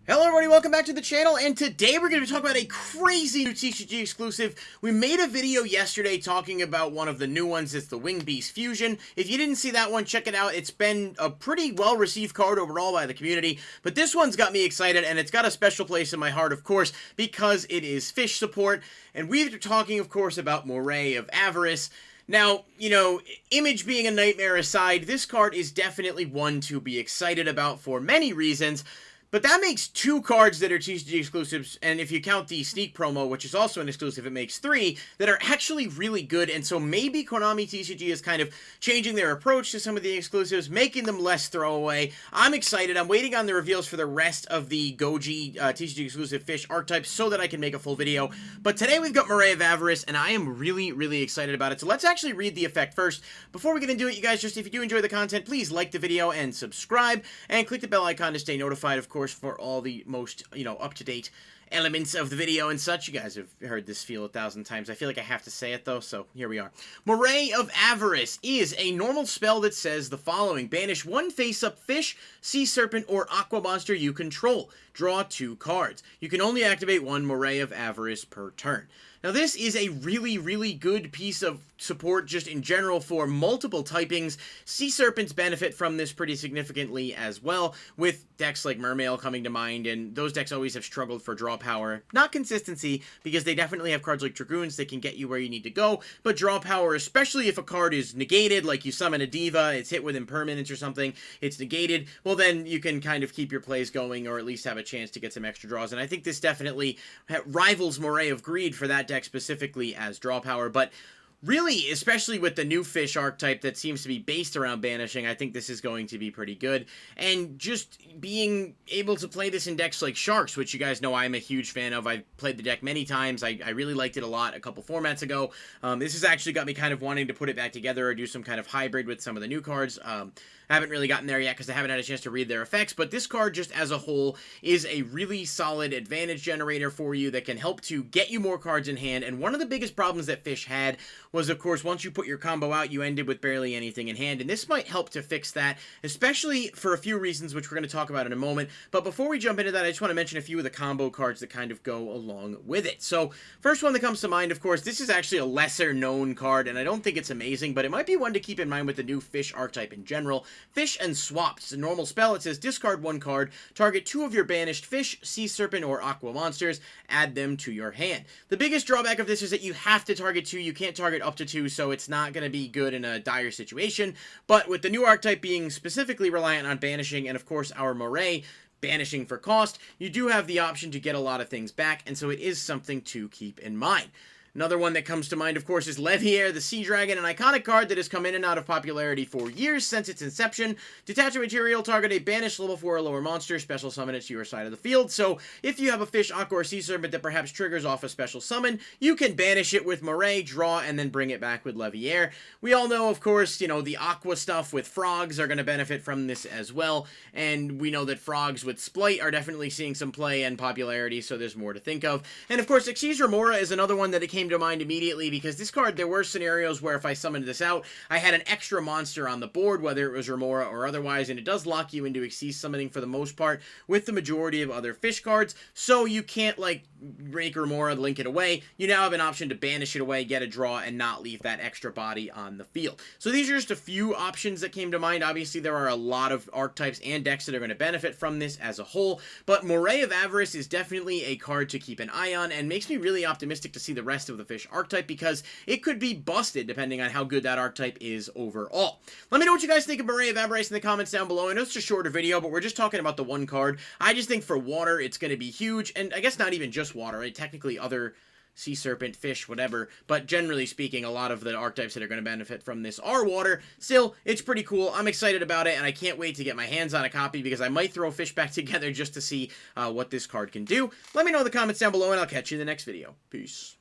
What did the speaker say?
Hello everybody, welcome back to the channel, and today we're going to be talking about a crazy new TCG exclusive. We made a video yesterday talking about one of the new ones. It's the Wing Beast Fusion. If you didn't see that one, check it out. It's been a pretty well-received card overall by the community, but this one's got me excited, and it's got a special place in my heart, of course, because it is fish support, and we're talking, of course, about Moray of Avarice. Now, image being a nightmare aside, this card is definitely one to be excited about for many reasons. But that makes two cards that are TCG exclusives, and if you count the sneak promo, which is also an exclusive, it makes three that are actually really good. And so maybe Konami TCG is kind of changing their approach to some of the exclusives, making them less throwaway. I'm excited. I'm waiting on the reveals for the rest of the Goji TCG exclusive fish archetypes so that I can make a full video. But today we've got Moray of Avarice, and I am really, really excited about it. So let's actually read the effect first. Before we get into it, you guys, just if you do enjoy the content, please like the video and subscribe, and click the bell icon to stay notified, of course, for all the most, up-to-date elements of the video and such. You guys have heard this feel 1,000 times. I feel like I have to say it, though, so here we are. Moray of Avarice is a normal spell that says the following. Banish one face-up fish, sea serpent, or aqua monster you control. Draw 2 cards. You can only activate one Moray of Avarice per turn. Now, this is a really, really good piece of support just in general for multiple typings. Sea Serpents benefit from this pretty significantly as well, with decks like Mermail coming to mind, and those decks always have struggled for draw power. Not consistency, because they definitely have cards like Dragoons that can get you where you need to go, but draw power, especially if a card is negated, like you summon a Diva, it's hit with impermanence or something, it's negated, well then you can kind of keep your plays going, or at least have a chance to get some extra draws, and I think this definitely rivals Moray of Greed for that deck specifically as draw power. But really, especially with the new fish archetype that seems to be based around banishing, I think this is going to be pretty good. And just being able to play this in decks like Sharks, which you guys know I'm a huge fan of. I've played the deck many times. I really liked it a lot a couple formats ago. This has actually got me kind of wanting to put it back together or do some kind of hybrid with some of the new cards. I haven't really gotten there yet because I haven't had a chance to read their effects, but this card just as a whole is a really solid advantage generator for you that can help to get you more cards in hand. And one of the biggest problems that Fish had was, of course, once you put your combo out, you ended with barely anything in hand, and this might help to fix that, especially for a few reasons, which we're going to talk about in a moment. But before we jump into that, I just want to mention a few of the combo cards that kind of go along with it. So, first one that comes to mind, of course, this is actually a lesser-known card, and I don't think it's amazing, but it might be one to keep in mind with the new Fish archetype in general. Fish and Swap. It's a normal spell. It says discard 1 card, target 2 of your banished fish, sea serpent, or aqua monsters, add them to your hand. The biggest drawback of this is that you have to target 2. You can't target up to 2, so it's not going to be good in a dire situation. But with the new archetype being specifically reliant on banishing, and of course our Moray banishing for cost, you do have the option to get a lot of things back, and so it is something to keep in mind. Another one that comes to mind, of course, is Leviair, the Sea Dragon, an iconic card that has come in and out of popularity for years since its inception. Detach a material, target a banished level 4 or lower monster, special summon it to your side of the field. So, if you have a fish, aqua, or sea serpent that perhaps triggers off a special summon, you can banish it with Moray, draw, and then bring it back with Leviair. We all know, of course, the aqua stuff with frogs are going to benefit from this as well, and we know that frogs with Splight are definitely seeing some play and popularity, so there's more to think of. And, of course, Xyz Remora is another one that came to mind immediately, because this card, there were scenarios where if I summoned this out, I had an extra monster on the board, whether it was Remora or otherwise, and it does lock you into Xyz summoning for the most part with the majority of other fish cards, so you can't, like, rake Remora, link it away. You now have an option to banish it away, get a draw, and not leave that extra body on the field. So these are just a few options that came to mind. Obviously, there are a lot of archetypes and decks that are going to benefit from this as a whole, but Moray of Avarice is definitely a card to keep an eye on, and makes me really optimistic to see the rest of the fish archetype, because it could be busted depending on how good that archetype is overall. Let me know what you guys think of Moray of Avarice in the comments down below. I know it's a shorter video, but we're just talking about the one card. I just think for water, it's going to be huge, and I guess not even just water, right? Technically other sea serpent, fish, whatever, but generally speaking, a lot of the archetypes that are going to benefit from this are water. Still, it's pretty cool. I'm excited about it, and I can't wait to get my hands on a copy, because I might throw fish back together just to see what this card can do. Let me know in the comments down below, and I'll catch you in the next video. Peace.